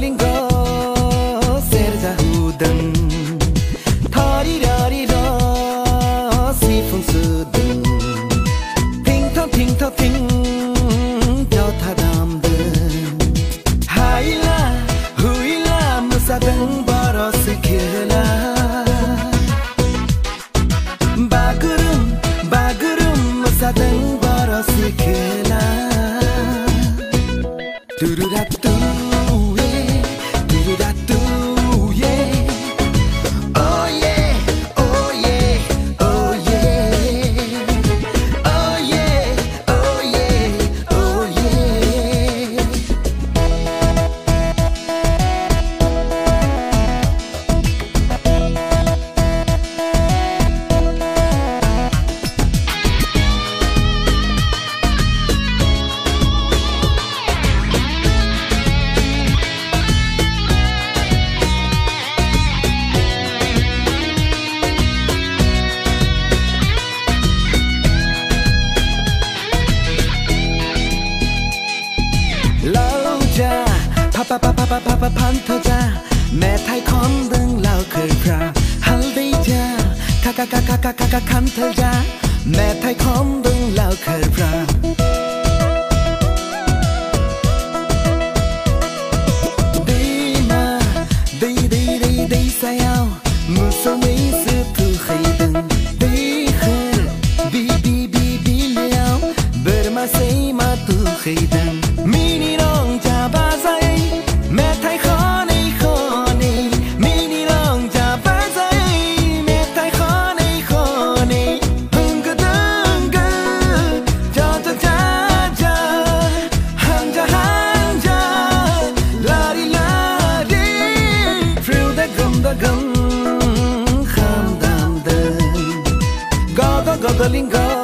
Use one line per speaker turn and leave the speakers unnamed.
Lingo serza hudan thari rari ra si phun sudan ting tho ting cho tha dam de hai la hui la musa dang baro sikhela bagurum musa dang baro sikhela tururatu pa pan thơ cha mẹ thay con đừng lao khơi ra hal đi cha ka khăn thơ cha mẹ thay con đừng lao khơi ra đi mà đi sao mưa sâu mấy xưa từ khay đừng đi khơi bi leo bờ mà say mà từ khay đừng mini rong cha ba say mẹ thay khó này mini lòng cha ba say mẹ thay khó này hưng cơ cho hang cha la đi frill da gum kham dam de go lingo